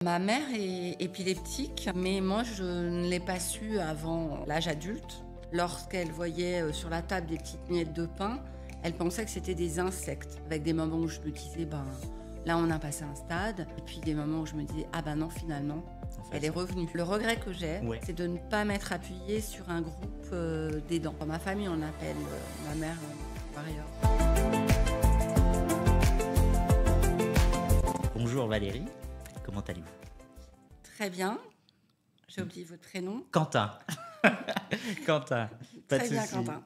Ma mère est épileptique, mais moi je ne l'ai pas su avant l'âge adulte. Lorsqu'elle voyait sur la table des petites miettes de pain, elle pensait que c'était des insectes. Avec des moments où je me disais, là on a passé un stade. Et puis des moments où je me disais, non finalement, elle est revenue. Le regret que j'ai, c'est de ne pas m'être appuyée sur un groupe d'aidants. Dans ma famille, on appelle ma mère warrior. Bonjour Valérie, comment allez-vous? Très bien. J'ai oublié votre prénom. Quentin. Quentin, pas Très de bien, souci. Quentin.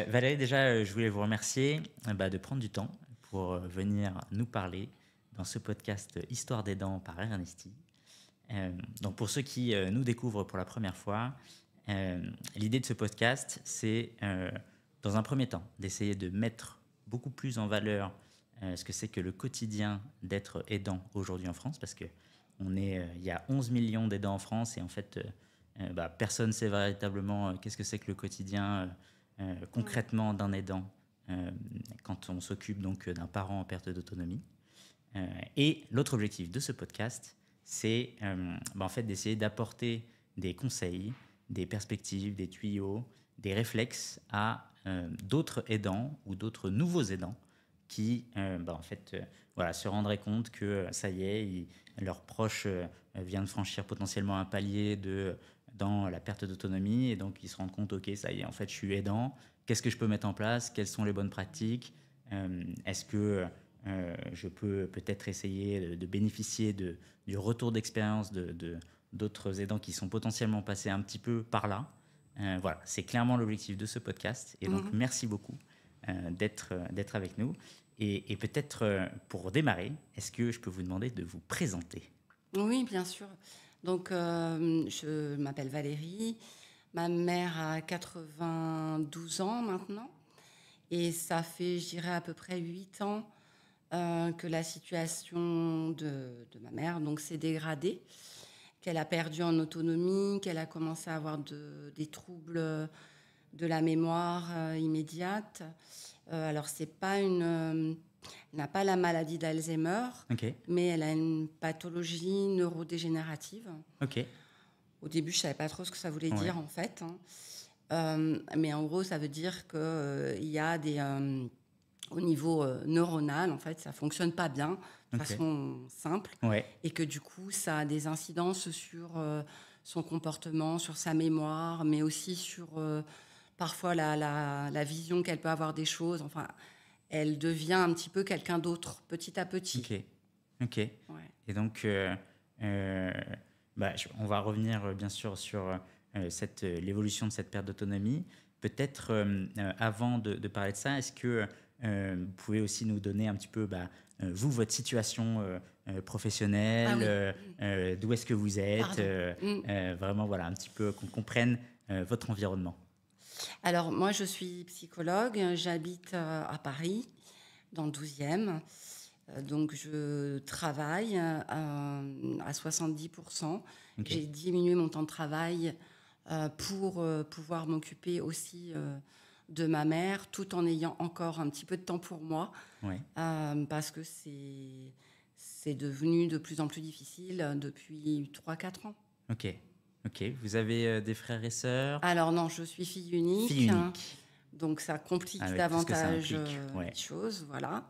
Valérie, déjà, je voulais vous remercier de prendre du temps pour venir nous parler dans ce podcast Histoire des dents par Ernesti. Donc pour ceux qui nous découvrent pour la première fois, l'idée de ce podcast, c'est dans un premier temps d'essayer de mettre beaucoup plus en valeur ce que c'est que le quotidien d'être aidant aujourd'hui en France, parce que il y a 11 millions d'aidants en France et en fait, personne ne sait véritablement qu'est-ce que c'est que le quotidien concrètement d'un aidant quand on s'occupe donc d'un parent en perte d'autonomie. Et l'autre objectif de ce podcast, c'est en fait d'essayer d'apporter des conseils, des perspectives, des tuyaux, des réflexes à d'autres aidants ou d'autres nouveaux aidants qui se rendraient compte que ça y est, leur proche vient de franchir potentiellement un palier dans la perte d'autonomie, et donc ils se rendent compte, ok, ça y est, en fait je suis aidant, qu'est-ce que je peux mettre en place, quelles sont les bonnes pratiques, est-ce que je peux peut-être essayer de bénéficier du retour d'expérience d'autres aidants qui sont potentiellement passés un petit peu par là. Voilà, c'est clairement l'objectif de ce podcast, et donc merci beaucoup d'être avec nous. Et peut-être pour démarrer, est-ce que je peux vous demander de vous présenter? Oui, bien sûr. Donc, je m'appelle Valérie. Ma mère a 92 ans maintenant. Et ça fait, je dirais, à peu près 8 ans que la situation de ma mère s'est dégradée, qu'elle a perdu en autonomie, qu'elle a commencé à avoir des troubles de la mémoire immédiate. Alors, c'est pas elle n'a pas la maladie d'Alzheimer, mais elle a une pathologie neurodégénérative. Au début, je ne savais pas trop ce que ça voulait dire, en fait. Mais en gros, ça veut dire qu'il y a au niveau neuronal, en fait, ça ne fonctionne pas bien, de façon simple. Et que du coup, ça a des incidences sur son comportement, sur sa mémoire, mais aussi sur parfois la vision qu'elle peut avoir des choses. Enfin, elle devient un petit peu quelqu'un d'autre, petit à petit. Ok. Ouais. Et donc, on va revenir bien sûr sur l'évolution de cette perte d'autonomie. Peut-être avant de parler de ça, est-ce que vous pouvez aussi nous donner un petit peu, vous, votre situation professionnelle, d'où est-ce que vous êtes, vraiment, voilà, un petit peu qu'on comprenne votre environnement. Alors, moi, je suis psychologue, j'habite à Paris, dans le 12e. Donc, je travaille à 70%. J'ai diminué mon temps de travail pour pouvoir m'occuper aussi de ma mère, tout en ayant encore un petit peu de temps pour moi, parce que c'est devenu de plus en plus difficile depuis 3-4 ans. Ok. Vous avez des frères et sœurs? Alors non, je suis fille unique. Fille unique. Donc ça complique davantage les choses, voilà.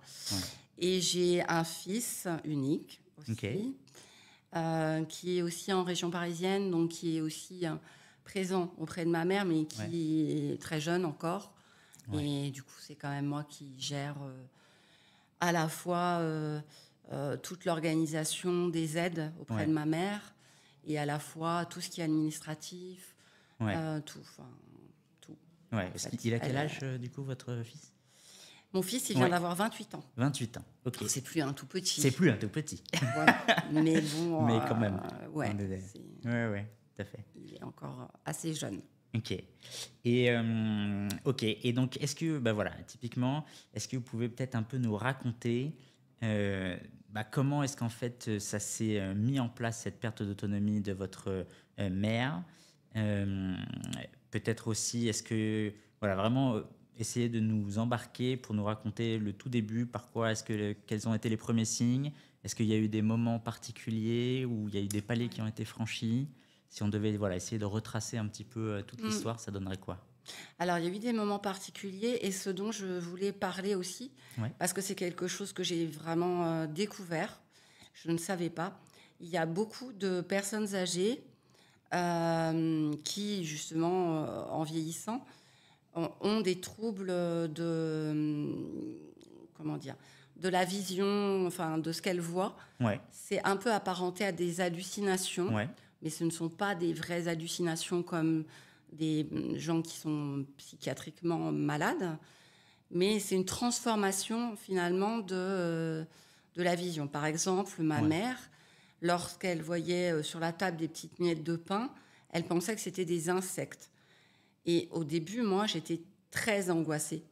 Et j'ai un fils unique aussi, qui est aussi en région parisienne, donc qui est aussi présent auprès de ma mère, mais qui est très jeune encore. Et du coup, c'est quand même moi qui gère à la fois toute l'organisation des aides auprès de ma mère, et à la fois tout ce qui est administratif, tout. Il a quel âge, du coup, votre fils? Mon fils, il vient d'avoir 28 ans. 28 ans, ok. Alors, c'est plus un tout petit. C'est plus un tout petit. Voilà. Mais bon... Mais quand même. Oui, tout à fait. Il est encore assez jeune. Ok. Et donc, est-ce que, typiquement, est-ce que vous pouvez peut-être un peu nous raconter comment est-ce qu'en fait ça s'est mis en place, cette perte d'autonomie de votre mère, peut-être aussi, est-ce que, vraiment essayer de nous embarquer pour nous raconter le tout début, quels ont été les premiers signes, Est-ce qu'il y a eu des moments particuliers où il y a eu des paliers qui ont été franchis? Si on devait essayer de retracer un petit peu toute l'histoire, ça donnerait quoi? Alors, il y a eu des moments particuliers et ce dont je voulais parler aussi, Ouais. parce que c'est quelque chose que j'ai vraiment découvert, je ne savais pas. Il y a beaucoup de personnes âgées qui, justement, en vieillissant, ont des troubles comment dire, de la vision, enfin, de ce qu'elles voient. Ouais. C'est un peu apparenté à des hallucinations, Ouais. mais ce ne sont pas des vraies hallucinations comme des gens qui sont psychiatriquement malades, mais c'est une transformation finalement de la vision. Par exemple, ma mère, lorsqu'elle voyait sur la table des petites miettes de pain, elle pensait que c'était des insectes. Et au début, moi, j'étais très angoissée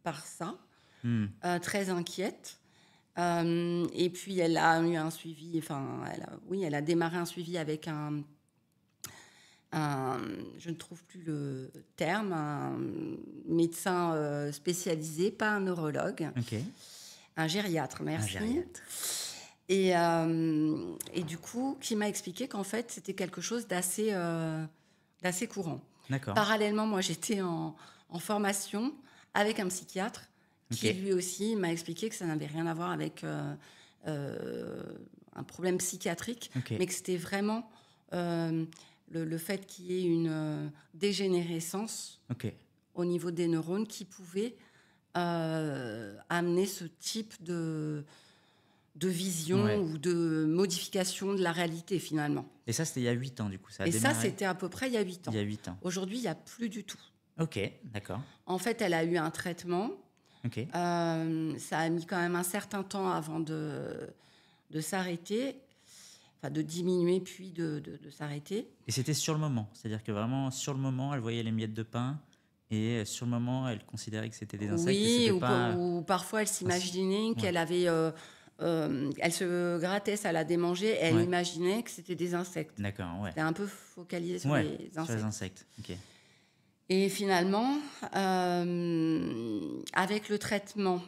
par ça, très inquiète. Et puis, elle a eu un suivi, elle a démarré un suivi avec je ne trouve plus le terme, un médecin spécialisé, pas un neurologue, un gériatre, merci. Un gériatre. Et du coup, qui m'a expliqué qu'en fait, c'était quelque chose d'assez courant. D'accord. Parallèlement, moi, j'étais en formation avec un psychiatre qui, lui aussi, m'a expliqué que ça n'avait rien à voir avec un problème psychiatrique, mais que c'était vraiment le fait qu'il y ait une dégénérescence au niveau des neurones qui pouvait amener ce type de vision ou de modification de la réalité, finalement. Et ça, c'était il y a 8 ans, du coup. Ça, c'était à peu près il y a 8 ans. Il y a 8 ans. Aujourd'hui, il n'y a plus du tout. Ok, d'accord. En fait, elle a eu un traitement. Ça a mis quand même un certain temps avant de s'arrêter, enfin de diminuer, puis de s'arrêter. Et c'était sur le moment, c'est-à-dire que vraiment, sur le moment, elle voyait les miettes de pain, et sur le moment, elle considérait que c'était des insectes. Oui, ou parfois, elle s'imaginait qu'elle avait... elle se grattait, ça la démangeait, et elle imaginait que c'était des insectes. D'accord, ouais. C'était un peu focalisé sur les insectes. Sur les insectes, ok. Et finalement, avec le traitement,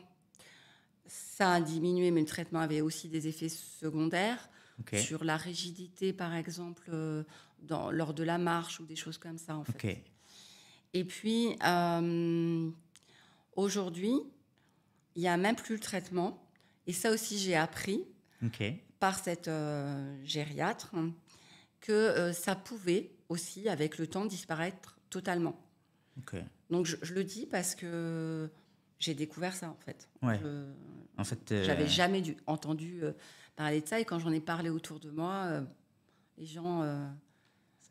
ça a diminué, mais le traitement avait aussi des effets secondaires sur la rigidité, par exemple, lors de la marche ou des choses comme ça, en fait. Et puis, aujourd'hui, il n'y a même plus le traitement. Et ça aussi, j'ai appris par cette gériatre que ça pouvait aussi, avec le temps, disparaître totalement. Donc, je le dis parce que j'ai découvert ça, en fait. En fait, j'avais jamais entendu parler de ça. Et quand j'en ai parlé autour de moi, les gens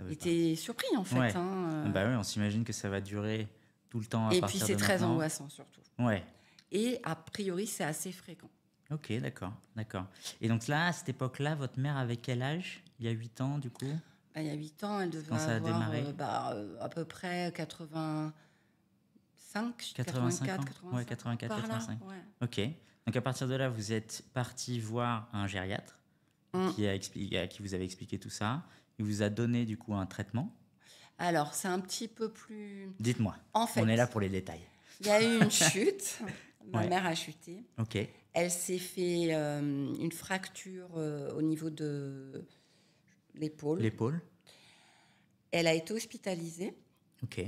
étaient surpris, en fait. Bah oui, on s'imagine que ça va durer tout le temps à partir de maintenant. Et puis, c'est très angoissant, surtout. Ouais. Et a priori, c'est assez fréquent. Ok, d'accord. Et donc là, à cette époque-là, votre mère avait quel âge? Il y a 8 ans, du coup? Il y a 8 ans, elle devait Quand ça a avoir démarré à peu près 85, 85 84, ans. 85. Ouais, 84, par là, 85. ouais. Ok. Donc à partir de là, vous êtes parti voir un gériatre à qui vous avez expliqué tout ça. Il vous a donné du coup un traitement. Alors, c'est un petit peu plus... Dites-moi, en fait, on est là pour les détails. Il y a eu une chute. Ma mère a chuté. Ok. Elle s'est fait une fracture au niveau de l'épaule. Elle a été hospitalisée. Ok.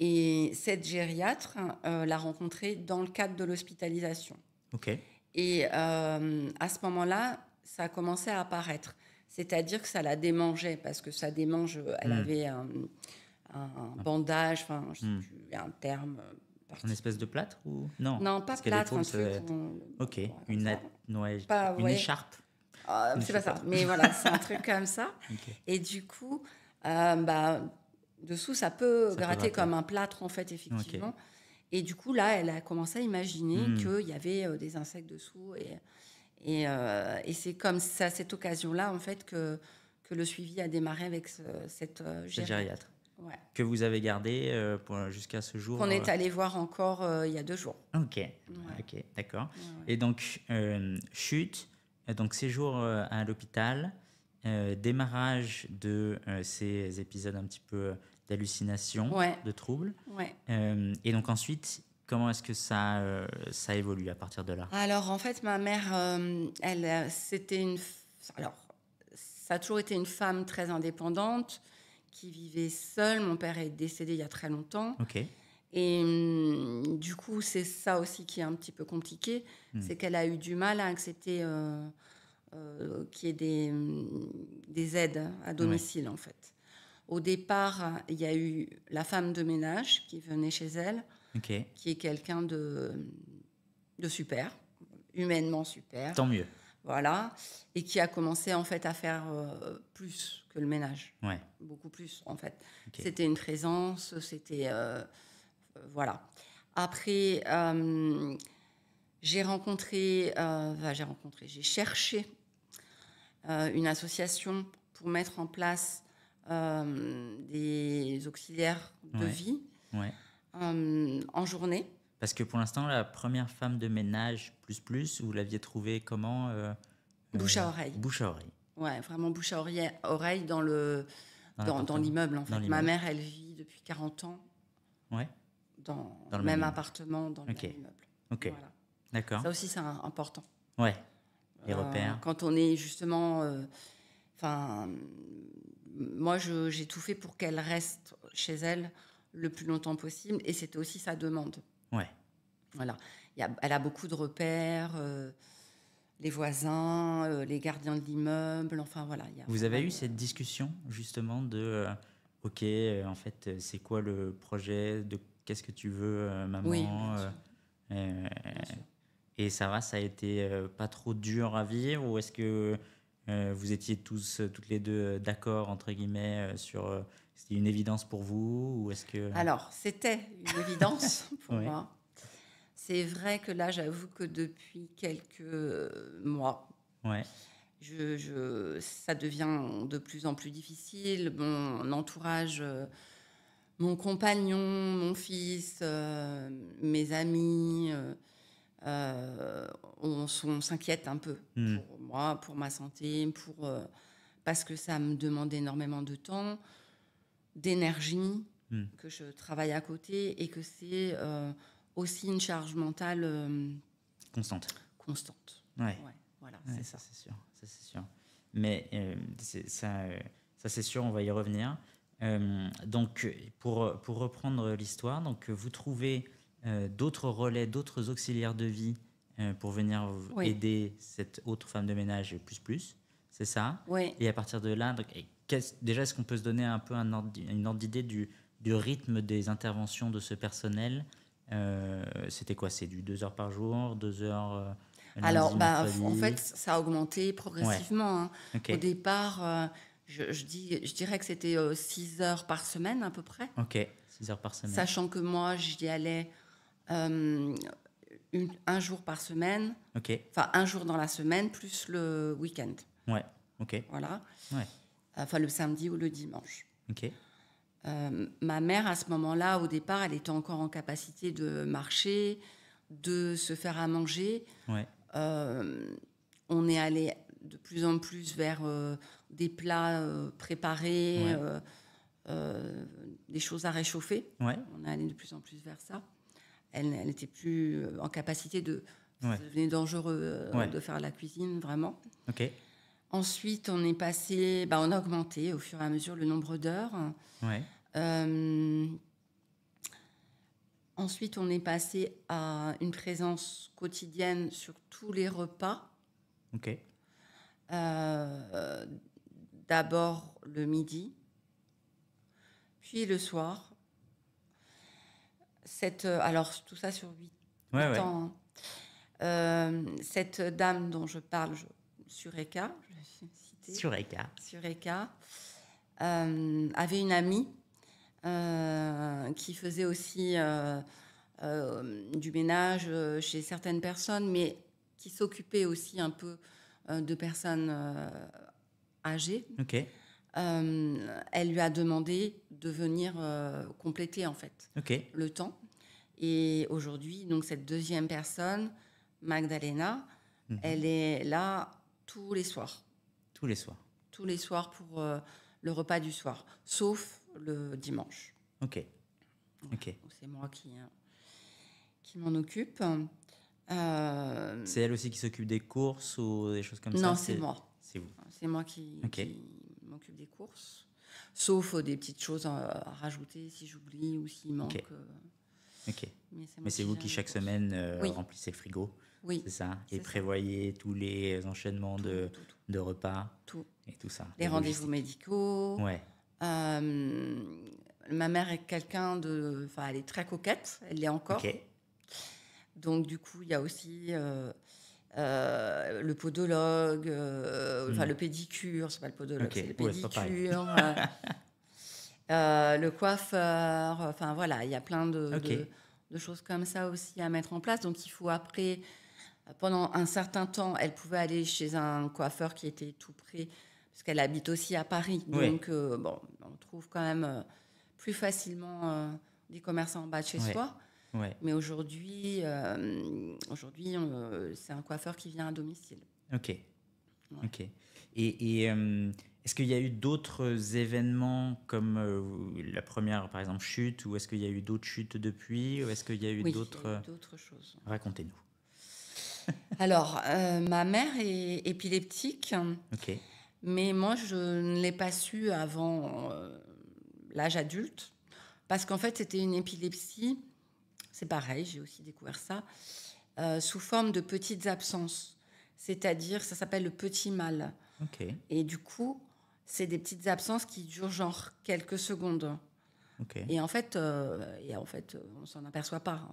Et cette gériatre l'a rencontrée dans le cadre de l'hospitalisation. Ok. Et à ce moment-là, ça a commencé à apparaître. C'est-à-dire que ça la démangeait, parce que ça démange, elle avait un bandage, enfin, je ne sais plus, un terme Une espèce de plâtre ou non? Non, pas plâtre, un truc. Ok, une écharpe. C'est pas ça, mais voilà, c'est un truc comme ça. Et du coup, dessous, ça peut gratter comme un plâtre, en fait, effectivement. Et du coup, là, elle a commencé à imaginer qu'il y avait des insectes dessous. Et c'est comme ça, cette occasion-là, en fait, que le suivi a démarré avec cette gériatre. Ouais. Que vous avez gardé jusqu'à ce jour. Qu'on est allé voir encore il y a 2 jours. Ok, d'accord. Ouais. Et donc, chute, donc séjour à l'hôpital, démarrage de ces épisodes un petit peu d'hallucination, de troubles. Ouais. Et donc ensuite, comment est-ce que ça évolue à partir de là? Alors, en fait, ma mère, alors, ça a toujours été une femme très indépendante qui vivait seule. Mon père est décédé il y a très longtemps. Ok. Et du coup, c'est ça aussi qui est un petit peu compliqué. C'est qu'elle a eu du mal à accepter qu'il y ait des aides à domicile, en fait. Au départ, il y a eu la femme de ménage qui venait chez elle, Ok. qui est quelqu'un de super, humainement super. Tant mieux. Voilà. Et qui a commencé, en fait, à faire plus que le ménage. Ouais. Beaucoup plus, en fait. Ok. C'était une présence, c'était... voilà. Après, j'ai cherché une association pour mettre en place des auxiliaires de Ouais. vie Ouais. en journée. Parce que pour l'instant, la première femme de ménage vous l'aviez trouvée comment? Bouche à oreille. Bouche à oreille. Ouais, vraiment bouche à oreille dans l'appartement. l'immeuble, en fait. Dans Ma l'immeuble. mère, elle vit depuis 40 ans Ouais. dans Dans le le même même appartement, dans le Ok. même immeuble. Ok. Voilà. D'accord. Ça aussi, c'est important. Ouais. Les repères. Quand on est justement... moi, j'ai tout fait pour qu'elle reste chez elle le plus longtemps possible. Et c'était aussi sa demande. Ouais. Voilà. Elle a beaucoup de repères, les voisins, les gardiens de l'immeuble. Enfin, voilà. Vous avez eu cette discussion justement de ok, en fait, c'est quoi le projet, de qu'est-ce que tu veux, maman? Oui, bien sûr. Euh, Bien sûr. et ça va, ça a été pas trop dur à vivre, ou est-ce que vous étiez toutes les deux d'accord entre guillemets sur c'était une évidence pour vous, ou est-ce que Alors, c'était une évidence pour Ouais. moi. C'est vrai que là, j'avoue que depuis quelques mois, Ouais. ça devient de plus en plus difficile. Mon entourage, mon compagnon, mon fils, mes amis, on s'inquiète un peu pour moi, pour ma santé, parce que ça me demande énormément de temps, d'énergie, que je travaille à côté et que c'est aussi une charge mentale Constante. constante. Ouais. Ouais, voilà, Ouais, c'est ça ça. c'est sûr, ça c'est sûr. Mais ça c'est sûr, on va y revenir. Donc pour reprendre l'histoire, donc vous trouvez d'autres relais, d'autres auxiliaires de vie pour venir Oui. aider cette autre femme de ménage plus, c'est ça? Oui. Et à partir de là, donc, déjà est-ce qu'on peut se donner un peu une ordre d'idée du rythme des interventions de ce personnel? C'était quoi? C'est du 2 heures par jour, 2 heures lundi, Alors, mercredi? en fait, ça a augmenté progressivement. Hein. Ok. Au départ, je dirais que c'était 6 heures par semaine à peu près. Ok, 6 heures par semaine. Sachant que moi, j'y allais un jour par semaine, Ok, enfin un jour dans la semaine, plus le week-end. ouais, ok, Voilà. ouais, Enfin, le samedi ou le dimanche. ok, Ma mère, à ce moment-là, au départ, elle était encore en capacité de marcher, de se faire à manger. ouais, On est allé de plus en plus vers des plats préparés, Ouais. des choses à réchauffer. ouais, On est allé de plus en plus vers ça. Elle n'était plus en capacité de... Ouais. Ça devenait dangereux Ouais. de faire la cuisine, vraiment. ok, Ensuite, on est passé... on a augmenté au fur et à mesure le nombre d'heures. ouais, Ensuite, on est passé à une présence quotidienne sur tous les repas. ok, D'abord le midi, puis le soir. Alors, tout ça sur 8 ouais, ouais, ans. Cette dame dont je parle, Sureka, je vais citer, Sureka, avait une amie qui faisait aussi du ménage chez certaines personnes, mais qui s'occupait aussi un peu de personnes âgées. ok, Elle lui a demandé de venir compléter en fait ok, le temps. Et aujourd'hui, donc cette deuxième personne, Magdalena, elle est là tous les soirs. tous les soirs, Tous les soirs pour le repas du soir, sauf le dimanche. ok, ok, Donc c'est moi qui... qui m'en occupe. C'est elle aussi qui s'occupe des courses ou des choses comme ça? Non, c'est moi. C'est vous. C'est moi qui Ok. m'occupe des courses. Sauf des petites choses à rajouter si j'oublie ou s'il manque. Ok. Ok. Mais Mais c'est vous qui, chaque semaine, Oui. remplissez le frigo, Oui, c'est ça? c'est Et ça. prévoyez tous les enchaînements de repas tout. et tout ça. Les rendez-vous médicaux. Ouais. Ma mère est quelqu'un de... Enfin, elle est très coquette, elle l'est encore. Ok. Donc, du coup, il y a aussi le podologue, enfin, le pédicure, c'est pas le podologue, Ok. c'est le Ouais, c'est pas pareil. pédicure, le coiffeur, enfin, voilà, il y a plein Ok. de choses comme ça aussi à mettre en place. Donc, il faut après, pendant un certain temps, elle pouvait aller chez un coiffeur qui était tout près, parce qu'elle habite aussi à Paris. Ouais. Donc, bon, on trouve quand même plus facilement des commerçants en bas de chez Ouais. soi. Ouais. Mais aujourd'hui, c'est un coiffeur qui vient à domicile. Ok. Ouais. Ok. Et est-ce qu'il y a eu d'autres événements comme la première, par exemple, chute, ou est-ce qu'il y a eu d'autres chutes depuis, ou est-ce qu'il y a eu Oui, d'autres... il y a eu d'autres choses. Racontez-nous. Alors, ma mère est épileptique, Ok. mais moi, je ne l'ai pas su avant l'âge adulte, parce qu'en fait, c'était une épilepsie, c'est pareil, j'ai aussi découvert ça, sous forme de petites absences. C'est-à-dire, ça s'appelle le petit mal. Ok. Et du coup, c'est des petites absences qui durent genre quelques secondes. Ok. Et en fait, on s'en aperçoit pas.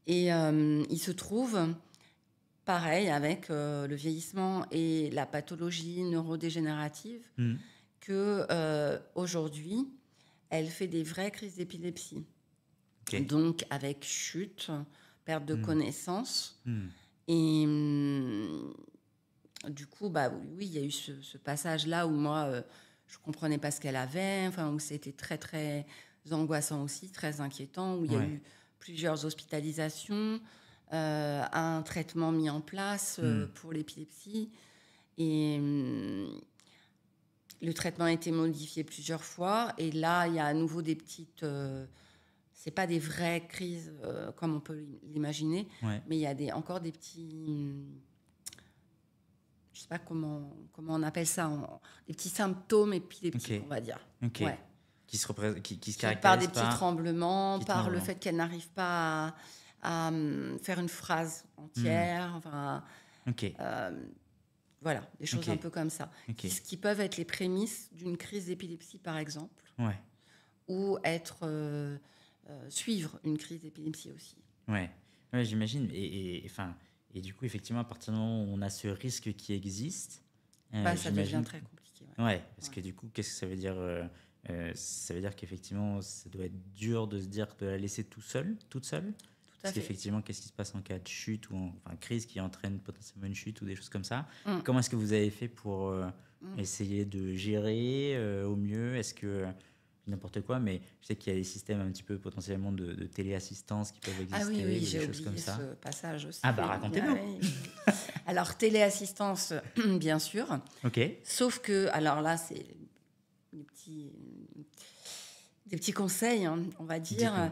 Il se trouve, pareil, avec le vieillissement et la pathologie neurodégénérative, Hmm. que aujourd'hui, elle fait des vraies crises d'épilepsie. Ok. Donc, avec chute, perte de connaissance. Hmm. Et du coup, bah oui, il y a eu ce passage-là où moi, je comprenais pas ce qu'elle avait, enfin, où c'était très, très angoissant aussi, très inquiétant, où il y a Ouais. eu plusieurs hospitalisations, un traitement mis en place pour l'épilepsie. Et le traitement a été modifié plusieurs fois. Et là, il y a à nouveau des petites... c'est pas des vraies crises comme on peut l'imaginer, Ouais. mais il y a encore des petits... je sais pas comment on appelle ça, des petits symptômes épileptiques, Ok. on va dire. Ok. Ouais. Qui se Par caractérisent des petits par... tremblements, petits par le tremblements. fait qu'elle n'arrive pas à faire une phrase entière, enfin, Ok. voilà, des choses Ok. un peu comme ça, Ok. qui peuvent être les prémices d'une crise d'épilepsie, par exemple, Ouais. ou suivre une crise d'épilepsie aussi. Ouais. Ouais, j'imagine. Et du coup, effectivement, à partir du moment où on a ce risque qui existe, Ça devient j'imagine... très compliqué. Ouais. Ouais, parce Ouais. que du coup, qu'est-ce que ça veut dire ça veut dire qu'effectivement, ça doit être dur de se dire de la laisser toute seule. Tout à Parce fait. qu'effectivement, qu'est-ce qui se passe en cas de chute ou enfin crise qui entraîne potentiellement une chute ou des choses comme ça? Mm. Comment est-ce que vous avez fait pour essayer de gérer au mieux? Est-ce que n'importe quoi, mais je sais qu'il y a des systèmes un petit peu potentiellement de téléassistance qui peuvent exister Ah oui, ou oui, des j'ai choses comme oublié ça. ce passage aussi. Ah bah racontez-nous. Oui. Alors, téléassistance, bien sûr. Ok. Sauf que, alors là, c'est des petits conseils, hein, on va dire. Dites-nous.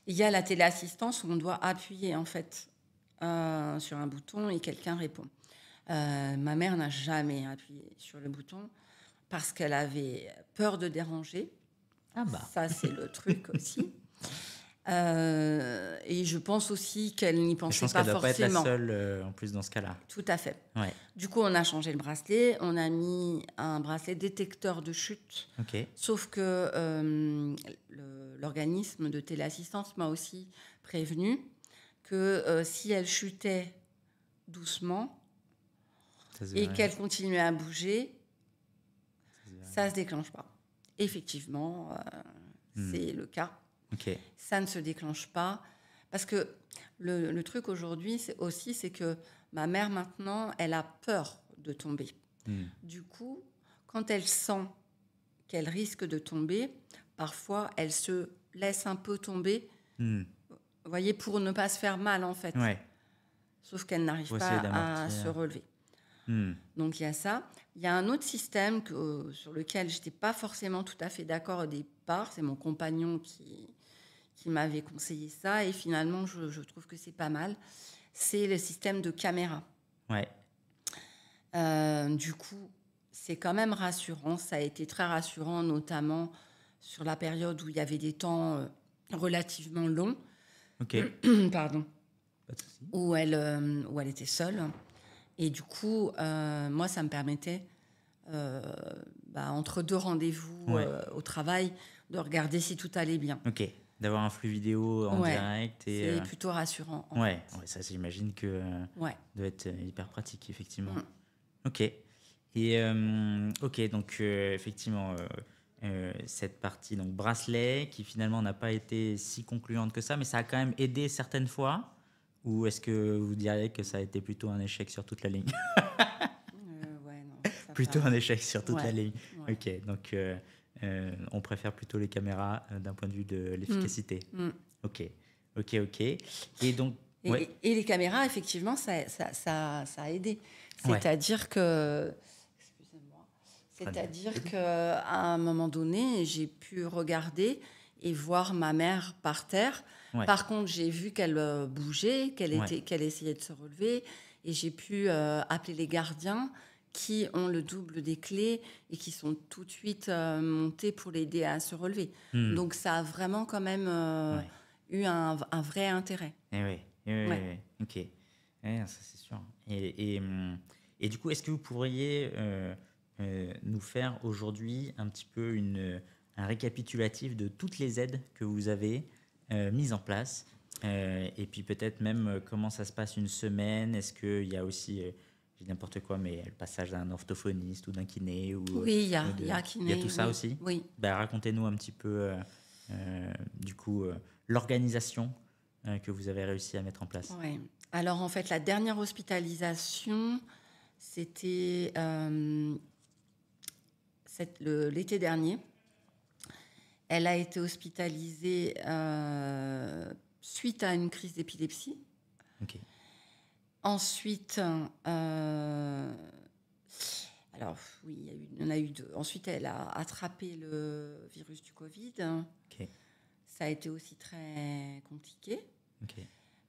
Il y a la téléassistance où on doit appuyer, en fait, sur un bouton et quelqu'un répond. Ma mère n'a jamais appuyé sur le bouton parce qu'elle avait peur de déranger. Ah bah. Ça, c'est le truc aussi. Et je pense aussi qu'elle n'y Je pensait pense pas qu'elle doit pas être la forcément. seule en plus dans ce cas-là. Tout à fait. Ouais. Du coup, on a changé le bracelet. On a mis un bracelet détecteur de chute. Ok. Sauf que l'organisme de téléassistance m'a aussi prévenu que si elle chutait doucement Ça se et verrait. qu'elle continuait à bouger, Ça se verrait. ça ne se déclenche pas. Effectivement, c'est le cas. Ok. Ça ne se déclenche pas. Parce que le truc aujourd'hui, c'est que ma mère, maintenant, elle a peur de tomber. Du coup, quand elle sent qu'elle risque de tomber, parfois, elle se laisse un peu tomber, vous voyez, pour ne pas se faire mal, en fait. Ouais. Sauf qu'elle n'arrive Faut pas essayer à d'amortir. se relever. Donc, il y a ça. Il y a un autre système sur lequel je n'étais pas forcément tout à fait d'accord au départ. C'est mon compagnon qui m'avait conseillé ça. Et finalement, je trouve que c'est pas mal. C'est le système de caméra. Ouais. Du coup, c'est quand même rassurant. Ça a été très rassurant, notamment sur la période où il y avait des temps relativement longs. Ok. Pardon. Pas de souci. Où elle était seule. Et du coup, moi, ça me permettait, entre 2 rendez-vous au travail, de regarder si tout allait bien. Ok. D'avoir un flux vidéo en direct. C'est plutôt rassurant. Ouais, ça, j'imagine que doit être hyper pratique, effectivement. Ok. Et ok, donc effectivement, cette partie, donc bracelet, qui finalement n'a pas été si concluante que ça, mais ça a quand même aidé certaines fois. Ou est-ce que vous diriez que ça a été plutôt un échec sur toute la ligne? Plutôt un échec sur toute la ligne. Ouais. Ok, donc on préfère plutôt les caméras d'un point de vue de l'efficacité. Ok. Et donc... Et les caméras, effectivement, ça a aidé. C'est-à-dire que... Excusez-moi. C'est-à-dire qu'à un moment donné, j'ai pu regarder et voir ma mère par terre. Ouais. Par contre, j'ai vu qu'elle bougeait, qu'elle essayait de se relever. Et j'ai pu appeler les gardiens qui ont le double des clés et qui sont tout de suite montés pour l'aider à se relever. Donc, ça a vraiment quand même eu un vrai intérêt. Oui. Ok. Ça, c'est sûr. Et du coup, est-ce que vous pourriez nous faire aujourd'hui un petit peu un récapitulatif de toutes les aides que vous avez mises en place et puis peut-être même comment ça se passe une semaine? Est-ce qu'il y a aussi, j'ai n'importe quoi, mais le passage d'un orthophoniste ou d'un kiné Oui, il y a kiné. Il y a tout ça aussi? Oui. Racontez-nous un petit peu, du coup, l'organisation que vous avez réussi à mettre en place. Oui. Alors, en fait, la dernière hospitalisation, c'était l'été dernier. Elle a été hospitalisée suite à une crise d'épilepsie. Ok. Ensuite, alors oui, il y en a eu 2. Ensuite, elle a attrapé le virus du Covid. Ok. Ça a été aussi très compliqué. Ok.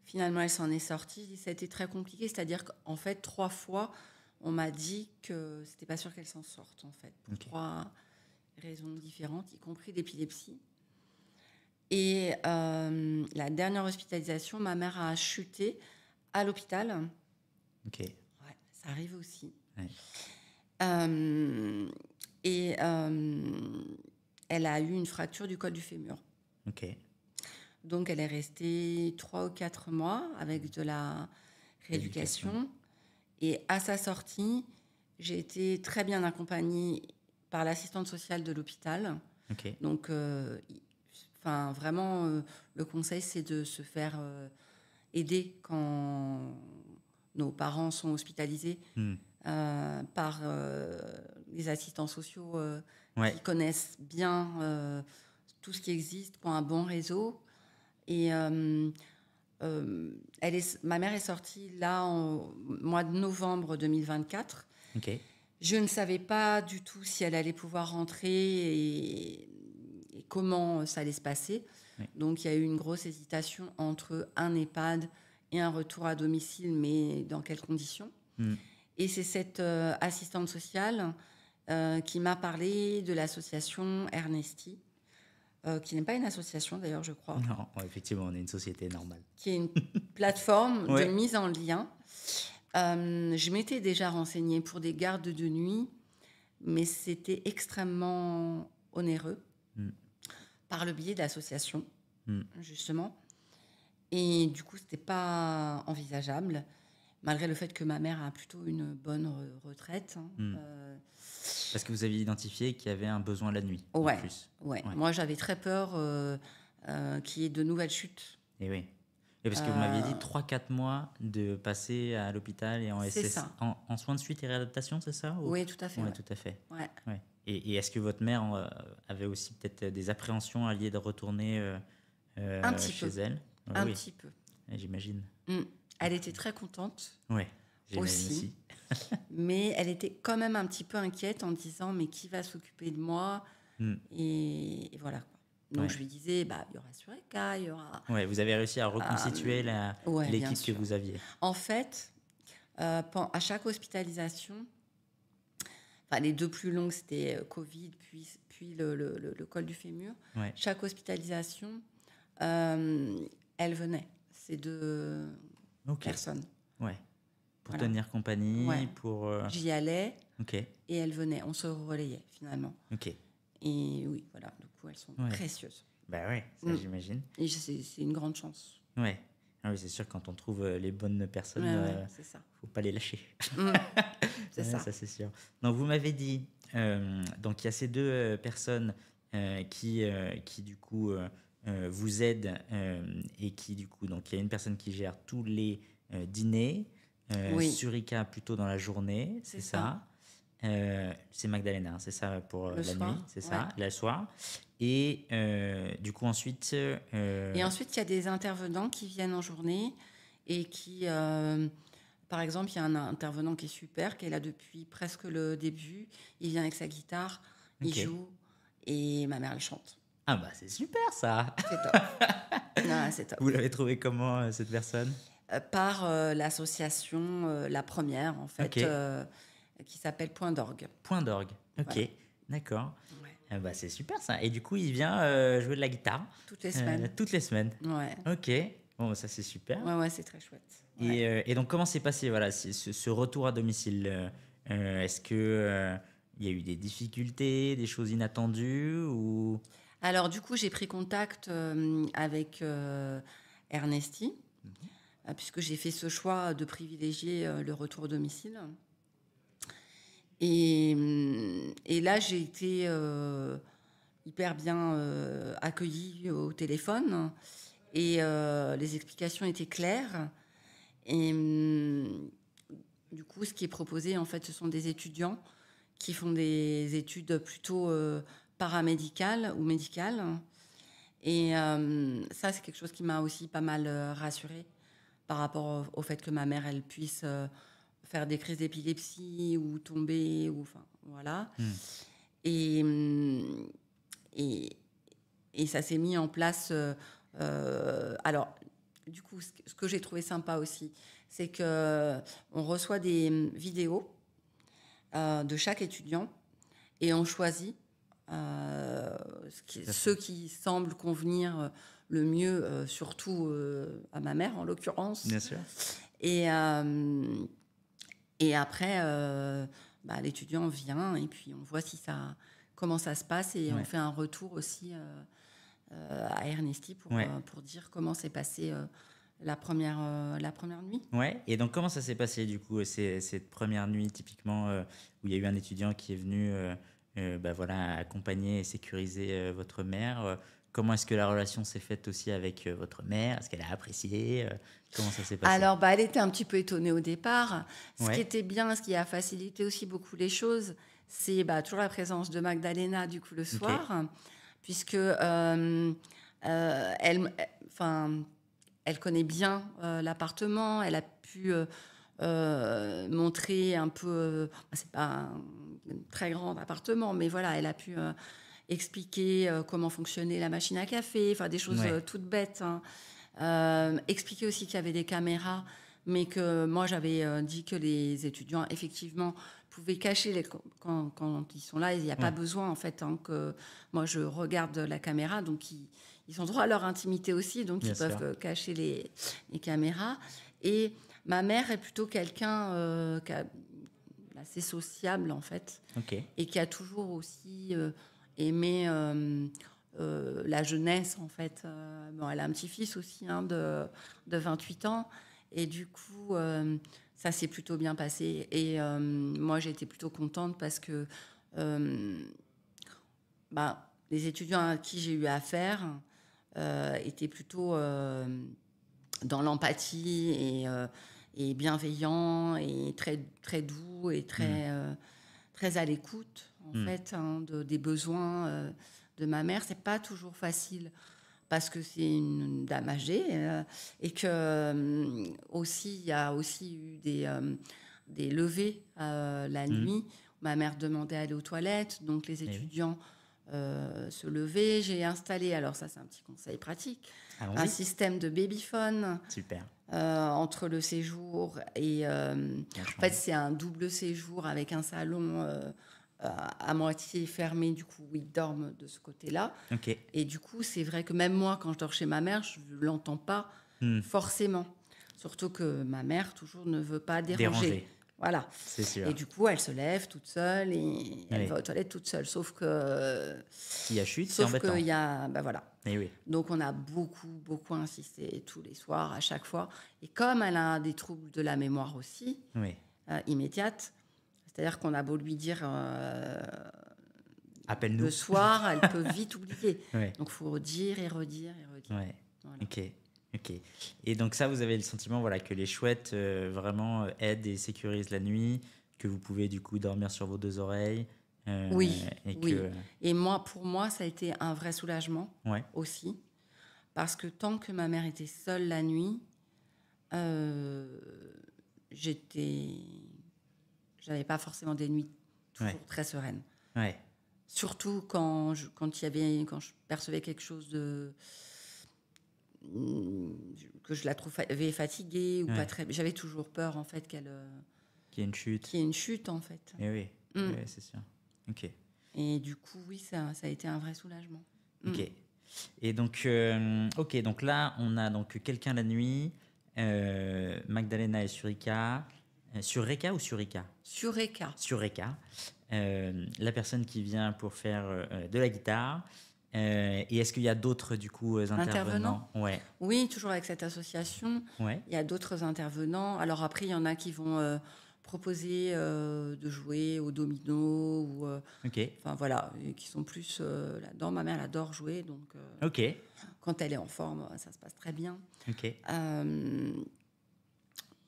Finalement, elle s'en est sortie. Ça a été très compliqué, c'est-à-dire qu'en fait, 3 fois, on m'a dit que c'était pas sûr qu'elle s'en sorte, en fait, pour 3 raisons différentes, y compris l'épilepsie. Et la dernière hospitalisation, ma mère a chuté à l'hôpital. Ok. Ouais, ça arrive aussi. Ouais. Et elle a eu une fracture du col du fémur. Ok. Donc, elle est restée 3 ou 4 mois avec de la rééducation. Et à sa sortie, j'ai été très bien accompagnée par l'assistante sociale de l'hôpital. Okay. Donc, vraiment, le conseil, c'est de se faire aider quand nos parents sont hospitalisés par les assistants sociaux qui connaissent bien tout ce qui existe, qui ont un bon réseau. Et ma mère est sortie là au mois de novembre 2024. Okay. Je ne savais pas du tout si elle allait pouvoir rentrer et comment ça allait se passer. Oui. Donc, il y a eu une grosse hésitation entre un EHPAD et un retour à domicile, mais dans quelles conditions? Et c'est cette assistante sociale qui m'a parlé de l'association Ernesti, qui n'est pas une association d'ailleurs, je crois. Non, effectivement, on est une société normale. Qui est une plateforme de mise en lien. Je m'étais déjà renseignée pour des gardes de nuit, mais c'était extrêmement onéreux par le biais d'associations, justement. Et du coup, ce n'était pas envisageable, malgré le fait que ma mère a plutôt une bonne retraite. Parce que vous aviez identifié qu'il y avait un besoin la nuit. Ouais, en plus. Ouais. Moi, j'avais très peur qu'il y ait de nouvelles chutes. Et oui. Et parce que vous m'aviez dit 3-4 mois de passer à l'hôpital et en SS, en soins de suite et réadaptation, c'est ça? Oui, tout à fait. Oui, tout à fait. Ouais. Et est-ce que votre mère avait aussi peut-être des appréhensions à l'idée de retourner chez elle? Un petit peu. J'imagine. Elle était très contente. Oui, j'imagine aussi. Mais elle était quand même un petit peu inquiète en disant mais qui va s'occuper de moi? Et voilà. Donc Ouais. je lui disais, bah, il y aura Sureka, il y aura... Ouais, vous avez réussi à reconstituer Ouais, bien l'équipe que sûr. vous aviez. En fait, à chaque hospitalisation, enfin, les 2 plus longues, c'était Covid, puis le col du fémur. Ouais. Chaque hospitalisation, elle venait, ces 2 Ok. personnes. Ouais. Pour Voilà. tenir compagnie, Ouais. pour. J'y allais Ok. et elle venait. On se relayait finalement. Ok. Et oui, voilà. Du coup, elles sont Ouais. précieuses. Bah ouais, ça Mm. j'imagine. Et c'est une grande chance. Ouais. Ah oui, c'est sûr, quand on trouve les bonnes personnes, Ouais, c'est ça. faut pas les lâcher. Mm. C'est Ouais, ça. c'est sûr. Donc vous m'avez dit, donc il y a ces 2 personnes qui du coup vous aident et qui du coup, donc il y a une personne qui gère tous les dîners, Oui. Surika plutôt dans la journée, c'est C'est ça. c'est Magdalena, hein, c'est ça pour Le la soir, nuit, c'est ouais. ça, le soir. Et du coup ensuite, Et ensuite, il y a des intervenants qui viennent en journée et qui, par exemple, il y a un intervenant qui est super, qui est là depuis presque le début. Il vient avec sa guitare, il Ok. joue et ma mère, elle chante. ah bah c'est super ça. C'est top. Non, c'est top. Vous l'avez trouvé comment cette personne? Par l'association, la première, en fait, Ok. qui s'appelle Point d'orgue. Point d'orgue. Ok, Voilà. d'accord. Ouais. Ah bah, c'est super ça. Et du coup, il vient jouer de la guitare Toutes les semaines. toutes les semaines. Ouais. Ok, bon, bah, ça c'est super. Ouais, c'est très chouette. Ouais. Et donc, comment s'est passé voilà, ce retour à domicile est-ce que il y a eu des difficultés, des choses inattendues ou... Alors, du coup, j'ai pris contact avec Ernesty, puisque j'ai fait ce choix de privilégier le retour au domicile. Et là, j'ai été hyper bien accueillie au téléphone et les explications étaient claires. Et du coup, ce qui est proposé, en fait, ce sont des étudiants qui font des études plutôt paramédicales ou médicales. Et ça, c'est quelque chose qui m'a aussi pas mal rassurée par rapport au fait que ma mère, elle puisse faire des crises d'épilepsie ou tomber, ou enfin, voilà. Et, et, et ça s'est mis en place. Alors, du coup, ce que j'ai trouvé sympa aussi, c'est que on reçoit des vidéos de chaque étudiant et on choisit ceux qui semblent convenir le mieux, surtout à ma mère en l'occurrence. Bien sûr. Et après, l'étudiant vient et puis on voit comment ça se passe et Ouais. on fait un retour aussi à Ernesty Ouais. pour dire comment s'est passée la première nuit. Ouais. Et donc, comment ça s'est passé du coup, cette première nuit typiquement où il y a eu un étudiant qui est venu voilà, accompagner et sécuriser votre mère comment est-ce que la relation s'est faite aussi avec votre mère? Est-ce qu'elle a apprécié? Comment ça s'est passé? Alors, elle était un petit peu étonnée au départ. Ce Ouais. qui était bien, ce qui a facilité aussi beaucoup les choses, c'est toujours la présence de Magdalena du coup le soir, puisque elle connaît bien l'appartement, elle a pu montrer un peu. C'est pas un très grand appartement, mais voilà, elle a pu expliquer comment fonctionnait la machine à café, enfin des choses Ouais. toutes bêtes. Expliquer aussi qu'il y avait des caméras, mais que moi j'avais dit que les étudiants effectivement pouvaient cacher quand ils sont là. Il n'y a pas besoin en fait que moi je regarde la caméra, donc ils ont droit à leur intimité aussi, donc Bien ils sûr. peuvent cacher les caméras. Et ma mère est plutôt quelqu'un assez sociable en fait, Ok. et qui a toujours aussi aimé la jeunesse en fait. Elle a un petit-fils aussi de 28 ans et du coup ça s'est plutôt bien passé et moi j'ai été plutôt contente parce que les étudiants à qui j'ai eu affaire étaient plutôt dans l'empathie et bienveillants et très, très doux et très, très à l'écoute en fait des besoins de ma mère. C'est pas toujours facile parce que c'est une dame âgée et que aussi il y a aussi eu des levées la nuit. Ma mère demandait à aller aux toilettes, donc les étudiants se lever. J'ai installé, alors ça c'est un petit conseil pratique, un Allons-y. système de babyphone Super. entre le séjour et... en fait, c'est un double séjour avec un salon à moitié fermé, du coup, où ils dorment de ce côté-là. Ok. Et du coup, c'est vrai que même moi, quand je dors chez ma mère, je ne l'entends pas forcément. Surtout que ma mère, toujours, ne veut pas déranger. Voilà. C'est sûr. Et du coup, elle se lève toute seule et elle Oui. va aux toilettes toute seule. Sauf que... S'il y a chute, c'est Sauf embêtant. qu'il y a... Ben voilà. Eh oui. Donc, on a beaucoup insisté tous les soirs, à chaque fois. Et comme elle a des troubles de la mémoire aussi, Oui. immédiates, c'est-à-dire qu'on a beau lui dire Appelle-nous. le soir, elle peut vite oublier. Ouais. Donc, il faut redire et redire et redire. Ouais. Voilà. Ok. Et donc ça, vous avez le sentiment voilà, que les chouettes vraiment aident et sécurisent la nuit, que vous pouvez du coup dormir sur vos deux oreilles. Oui, et oui. Que... Et pour moi, ça a été un vrai soulagement aussi. Parce que tant que ma mère était seule la nuit, j'avais pas forcément des nuits toujours très sereines. Ouais. Surtout quand je percevais quelque chose que je la trouvais fatiguée ou pas très. J'avais toujours peur en fait qu'il y ait une chute. Qu'il y ait une chute en fait. Et oui, oui, c'est sûr. Ok. Et du coup, oui, ça a été un vrai soulagement. Ok. Et donc, donc là, on a donc quelqu'un la nuit. Magdalena et Surika. Sur Reka ou sur Rika? Sur Reka. Sur Reka. La personne qui vient pour faire de la guitare. Et est-ce qu'il y a d'autres du coup intervenants? Ouais. Oui, toujours avec cette association. Ouais. Il y a d'autres intervenants. Alors après, il y en a qui vont proposer de jouer au domino ou enfin voilà, qui sont plus là-dedans. Ma mère elle adore jouer, donc quand elle est en forme, ça se passe très bien. Ok.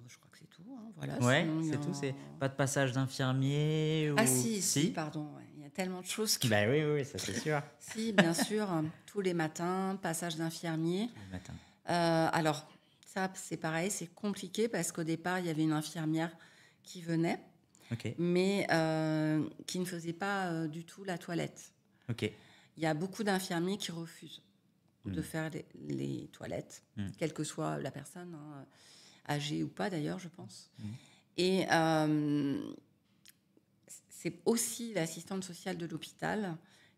Je crois que c'est tout. Hein, voilà. Ouais, sinon, c'est tout. C'est pas de passage d'infirmier ou... Ah si, pardon. Ouais. Il y a tellement de choses. Bah oui, ça c'est sûr. Si, bien sûr. Tous les matins, passage d'infirmier. Tous les matins. Alors, ça, c'est pareil, c'est compliqué parce qu'au départ, il y avait une infirmière qui venait, mais qui ne faisait pas du tout la toilette. Il y a beaucoup d'infirmiers qui refusent de faire les toilettes, quelle que soit la personne, âgée ou pas d'ailleurs, je pense. Et c'est aussi l'assistante sociale de l'hôpital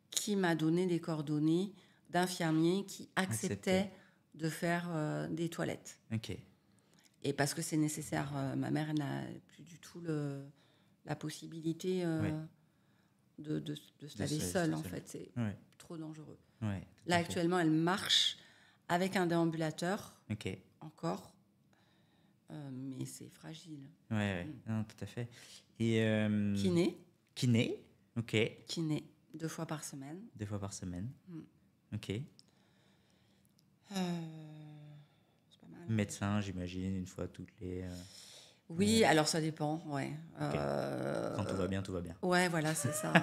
qui m'a donné des coordonnées d'infirmiers qui acceptaient de faire des toilettes. Et parce que c'est nécessaire, ma mère n'a plus du tout la possibilité de se laver seule, en fait. C'est trop dangereux. Là, actuellement, elle marche avec un déambulateur, encore, mais c'est fragile. Non, tout à fait. Et Kiné, Kiné, 2 fois par semaine. 2 fois par semaine. C'est pas mal. Médecin, j'imagine, une fois toutes les... Oui, alors ça dépend, Quand tout va bien, tout va bien. Ouais, voilà, c'est ça.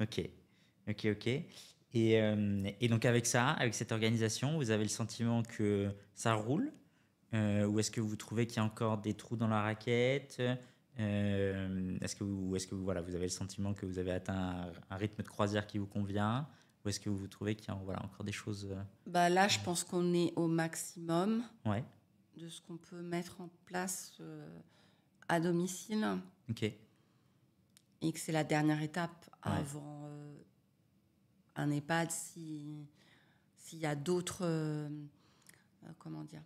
Ok. Et donc avec ça, avec cette organisation, vous avez le sentiment que ça roule ou est-ce que vous trouvez qu'il y a encore des trous dans la raquette? Est-ce que vous avez le sentiment que vous avez atteint un rythme de croisière qui vous convient? Ou est-ce que vous trouvez qu'il y a encore des choses... Là, je pense qu'on est au maximum de ce qu'on peut mettre en place à domicile. Et que c'est la dernière étape avant un EHPAD s'il y a d'autres... comment dire?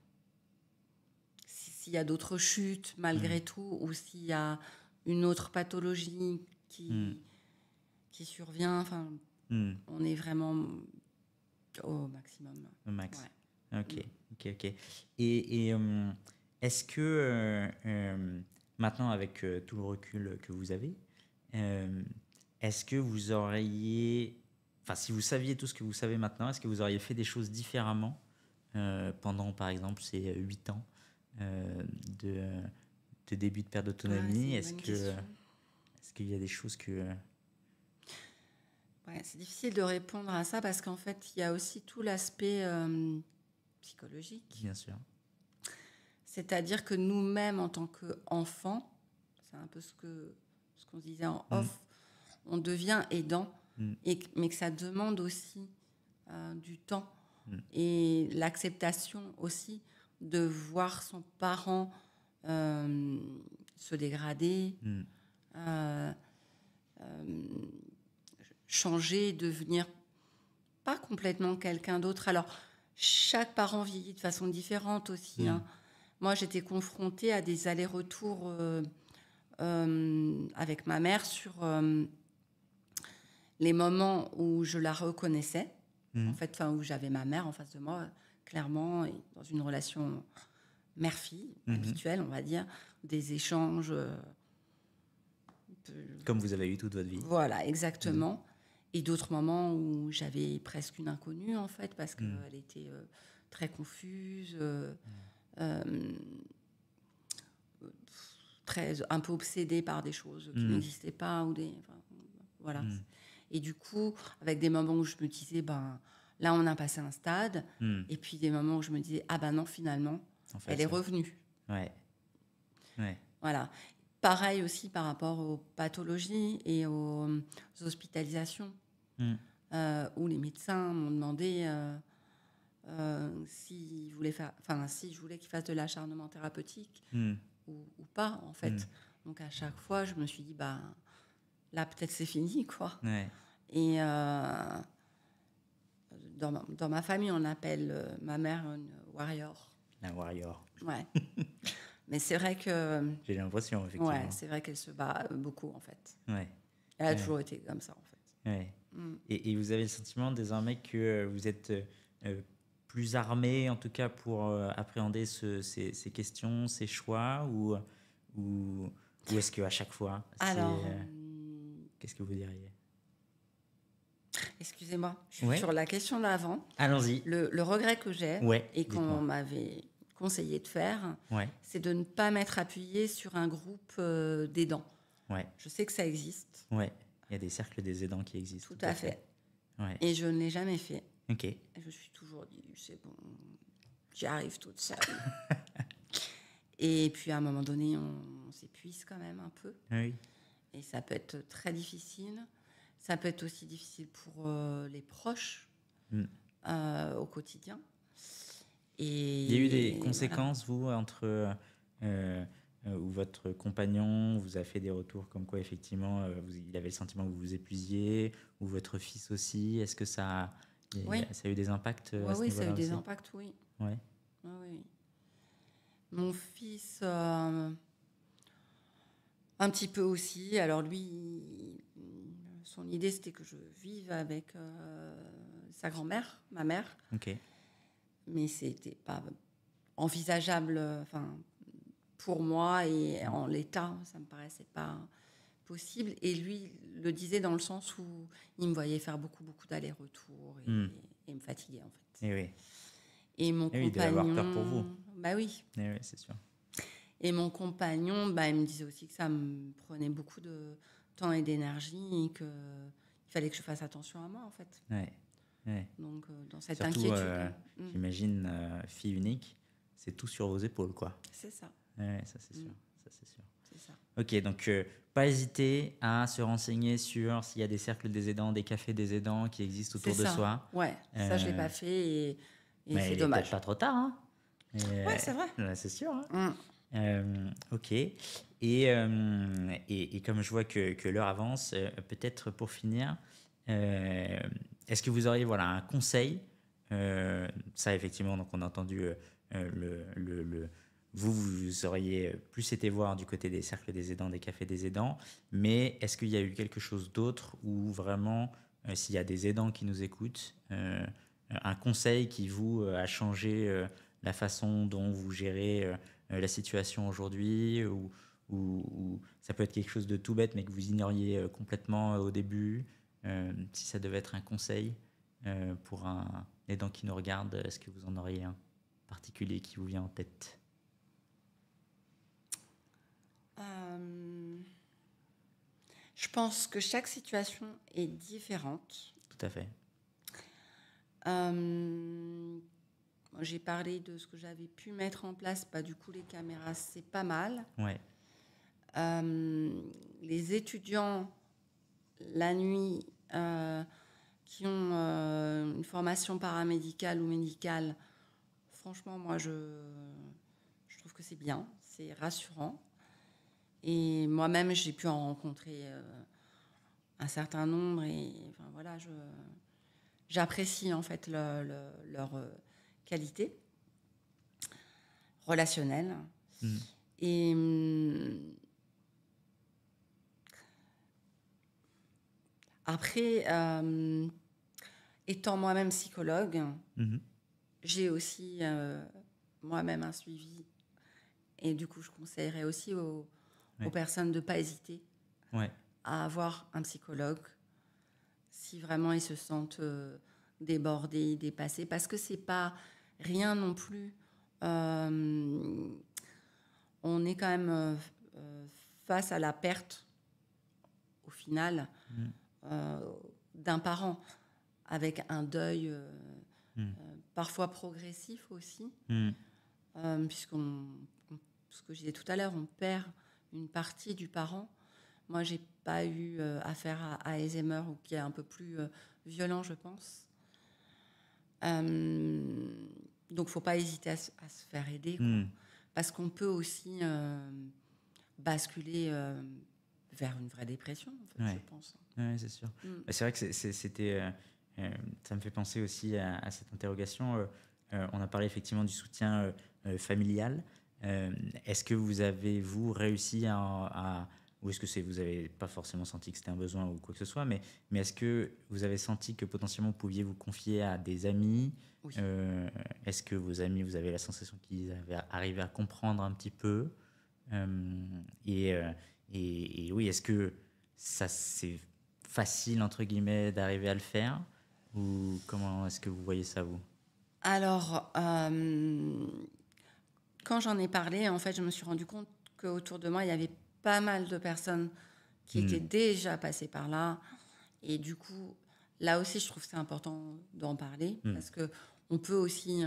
S'il y a d'autres chutes malgré tout, ou s'il y a une autre pathologie qui survient, enfin, on est vraiment au maximum. Au max. Ok. Et est-ce que maintenant, avec tout le recul que vous avez, est-ce que vous auriez... Enfin, si vous saviez tout ce que vous savez maintenant, est-ce que vous auriez fait des choses différemment pendant, par exemple, ces 8 ans de début de perte d'autonomie? Est-ce qu'il y a des choses que... c'est difficile de répondre à ça parce qu'en fait, il y a aussi tout l'aspect psychologique. Bien sûr. C'est-à-dire que nous-mêmes, en tant qu'enfants, c'est un peu ce qu'on disait en off, on devient aidant mais que ça demande aussi du temps Mm. et l'acceptation aussi de voir son parent se dégrader, euh, changer, devenir pas complètement quelqu'un d'autre. Alors, chaque parent vieillit de façon différente aussi, hein. Moi, j'étais confrontée à des allers-retours avec ma mère sur les moments où je la reconnaissais, en fait, où j'avais ma mère en face de moi, clairement, et dans une relation mère-fille habituelle, on va dire, des échanges. Comme vous avez eu toute votre vie. Voilà, exactement. Et d'autres moments où j'avais presque une inconnue, en fait, parce qu'elle était très confuse, un peu obsédée par des choses qui n'existaient pas. Voilà. Et du coup, avec des moments où je me disais, là, on a passé un stade, et puis des moments où je me disais, ah ben non, finalement, En fait, elle est revenue. Ouais. Voilà. Pareil aussi par rapport aux pathologies et aux hospitalisations, où les médecins m'ont demandé si je voulais qu'il fasse de l'acharnement thérapeutique ou pas, en fait. Donc à chaque fois, je me suis dit, là, peut-être c'est fini, quoi. Ouais. Et dans ma famille, on appelle ma mère une warrior. Un warrior. Ouais. Mais c'est vrai que... J'ai l'impression, effectivement. Ouais, c'est vrai qu'elle se bat beaucoup, en fait. Ouais. Elle a toujours été comme ça, en fait. Ouais. Et vous avez le sentiment désormais que vous êtes plus armé, en tout cas, pour appréhender ces questions, ces choix, ou est-ce qu'à chaque fois, Alors, qu'est-ce que vous diriez? Excusez-moi, je suis sur la question d'avant. Allons-y. Le regret que j'ai et qu'on dites-moi. m'avait conseillé de faire, Ouais. c'est de ne pas m'être appuyée sur un groupe d'aidants. Ouais. Je sais que ça existe. Ouais. Il y a des cercles des aidants qui existent. Tout à fait. Ouais. Et je ne l'ai jamais fait. Ok. Et je me suis toujours dit, c'est bon, j'y arrive toute seule. Et puis à un moment donné, on s'épuise quand même un peu. Oui. Et ça peut être très difficile. Ça peut être aussi difficile pour les proches au quotidien. Et il y a eu des conséquences, vous, entre où votre compagnon vous a fait des retours comme quoi, effectivement, il avait le sentiment que vous vous épuisiez, ou votre fils aussi. Est-ce que ça a eu des impacts à ce Oui, ça a eu des aussi impacts, oui. Ouais. Oui. Mon fils, un petit peu aussi. Alors lui, son idée, c'était que je vive avec sa grand-mère, ma mère. Ok. Mais c'était pas envisageable, pour moi, et en l'état, ça me paraissait pas possible. Et lui le disait dans le sens où il me voyait faire beaucoup d'allers-retours et me fatiguer, en fait. Et oui. Et mon compagnon, il devait avoir peur pour vous. Bah oui. Et oui, c'est sûr. Et mon compagnon, il me disait aussi que ça me prenait beaucoup de temps et d'énergie et qu'il fallait que je fasse attention à moi, en fait. Ouais. Donc, dans cette surtout, inquiétude. J'imagine, fille unique, c'est tout sur vos épaules, quoi. C'est ça. Ouais, ça c'est sûr. C'est ça. Ok, donc pas hésiter à se renseigner sur s'il y a des cercles des aidants, des cafés des aidants qui existent autour de soi. Ouais, ça je l'ai pas fait et mais c'est dommage. Il est pas trop tard, hein. Ouais, c'est vrai. C'est sûr. Hein. Ok. Et comme je vois que l'heure avance, peut-être pour finir, est-ce que vous auriez un conseil ça, effectivement, donc on a entendu vous auriez plus été voir du côté des cercles des aidants, des cafés des aidants, mais est-ce qu'il y a eu quelque chose d'autre où vraiment, s'il y a des aidants qui nous écoutent, un conseil qui vous a changé la façon dont vous gérez la situation aujourd'hui, ou ça peut être quelque chose de tout bête mais que vous ignoriez complètement au début, si ça devait être un conseil pour un aidant qui nous regarde, est-ce que vous en auriez un particulier qui vous vient en tête? Je pense que chaque situation est différente. Tout à fait. J'ai parlé de ce que j'avais pu mettre en place. Du coup, les caméras, c'est pas mal. Ouais. Les étudiants, la nuit, qui ont une formation paramédicale ou médicale, franchement, moi, je trouve que c'est bien, c'est rassurant. Et moi-même, j'ai pu en rencontrer un certain nombre et enfin, voilà, j'apprécie en fait leur qualité relationnelle. Et après, étant moi-même psychologue, j'ai aussi moi-même un suivi. Et du coup, je conseillerais aussi aux personnes de ne pas hésiter à avoir un psychologue si vraiment ils se sentent débordés, dépassés. Parce que ce n'est pas rien non plus. On est quand même face à la perte, au final, d'un parent, avec un deuil parfois progressif aussi, puisqu'on, ce que je disais tout à l'heure, on perd une partie du parent. Moi, j'ai pas eu affaire à Alzheimer, ou qui est un peu plus violent, je pense. Donc, faut pas hésiter à se faire aider, quoi. Parce qu'on peut aussi basculer vers une vraie dépression, en fait, je pense. Oui, c'est sûr. C'est vrai que c'était... ça me fait penser aussi à cette interrogation. On a parlé effectivement du soutien familial. Est-ce que vous avez, réussi ou est-ce que vous n'avez pas forcément senti que c'était un besoin ou quoi que ce soit, mais est-ce que vous avez senti que potentiellement vous pouviez vous confier à des amis? Oui. Est-ce que vos amis, vous avez la sensation qu'ils avaient arrivé à comprendre un petit peu? Et oui, est-ce que ça c'est facile entre guillemets d'arriver à le faire, ou comment est-ce que vous voyez ça, vous? Alors, quand j'en ai parlé, en fait, je me suis rendu compte qu'autour de moi, il y avait pas mal de personnes qui étaient déjà passées par là. Et du coup, là aussi, je trouve que c'est important d'en parler, parce que on peut aussi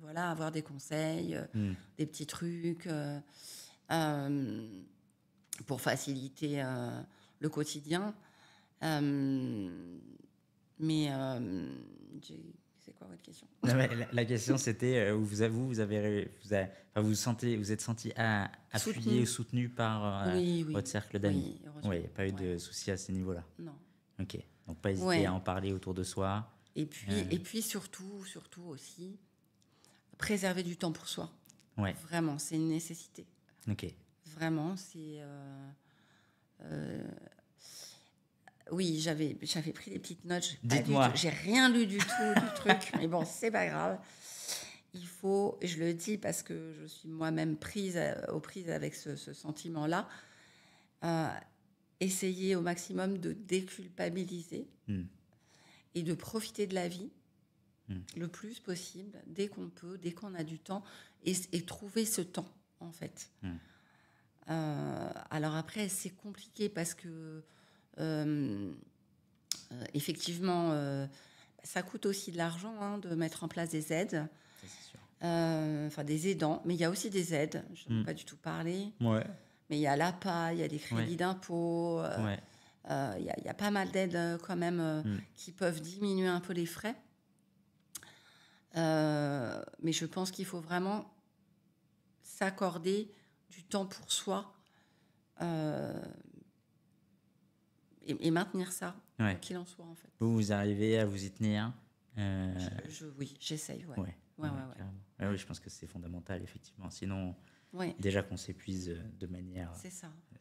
voilà, avoir des conseils, des petits trucs pour faciliter le quotidien. Mais c'est quoi votre question? Non, mais la question c'était vous êtes senti appuyé ou soutenu par Oui, votre cercle d'amis. Oui, Oui, il n'y a pas eu de souci à ce niveau-là. Non. Ok, donc pas hésiter à en parler autour de soi. Et puis surtout aussi, préserver du temps pour soi. Vraiment, c'est une nécessité. Ok. Vraiment, c'est... oui, j'avais pris des petites notes. Dites-moi. J'ai rien lu du tout du truc, mais bon, c'est pas grave. Il faut, je le dis parce que je suis moi-même aux prises avec ce sentiment-là, essayer au maximum de déculpabiliser et de profiter de la vie le plus possible, dès qu'on peut, dès qu'on a du temps, et trouver ce temps, en fait. Alors après, c'est compliqué parce que effectivement, ça coûte aussi de l'argent de mettre en place des aides. Ça, c'est sûr. Enfin, des aidants, mais il y a aussi des aides, je n'en ai pas du tout parlé. Mais il y a l'APA, il y a des crédits d'impôt, il y a pas mal d'aides quand même qui peuvent diminuer un peu les frais. Mais je pense qu'il faut vraiment s'accorder du temps pour soi et maintenir ça, quoi qu'il en soit, en fait. Vous arrivez à vous y tenir? Oui, j'essaye, oui, je pense que c'est fondamental, effectivement. Sinon, déjà qu'on s'épuise de manière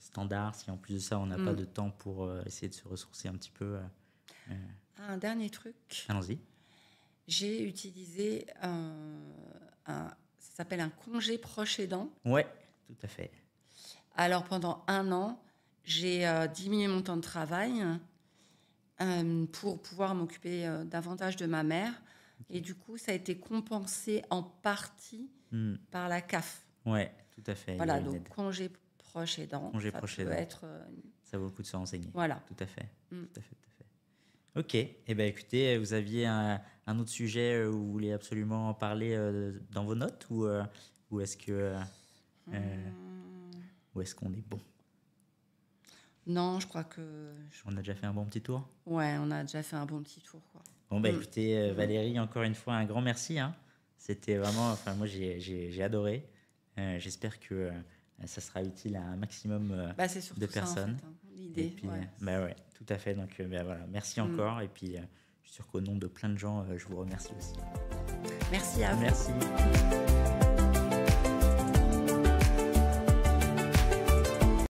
standard, si en plus de ça, on n'a pas de temps pour essayer de se ressourcer un petit peu. Un dernier truc. Allons-y. J'ai utilisé ça s'appelle un congé proche aidant. Oui, tout à fait. Alors, pendant 1 an, j'ai diminué mon temps de travail pour pouvoir m'occuper davantage de ma mère. Et du coup, ça a été compensé en partie par la CAF. Oui, tout à fait. Voilà, donc congé proche aidant. Ça vaut le coup de se renseigner. Voilà. Tout à fait. Tout à fait. Ok. Eh bien, écoutez, vous aviez un autre sujet où vous voulez absolument en parler dans vos notes, ou est-ce que... Où est-ce qu'on est bon? Non, je crois que... On a déjà fait un bon petit tour. Ouais, on a déjà fait un bon petit tour, quoi. Bon, bah écoutez, Valérie, encore une fois, un grand merci. Hein. C'était vraiment... Enfin, moi, j'ai adoré. J'espère que ça sera utile à un maximum C'est surtout de ça, personnes. en fait, hein, l'idée. Et puis, ouais, tout à fait. Donc, voilà, merci encore. Et puis, je suis sûr qu'au nom de plein de gens, je vous remercie aussi. Merci à vous. Merci.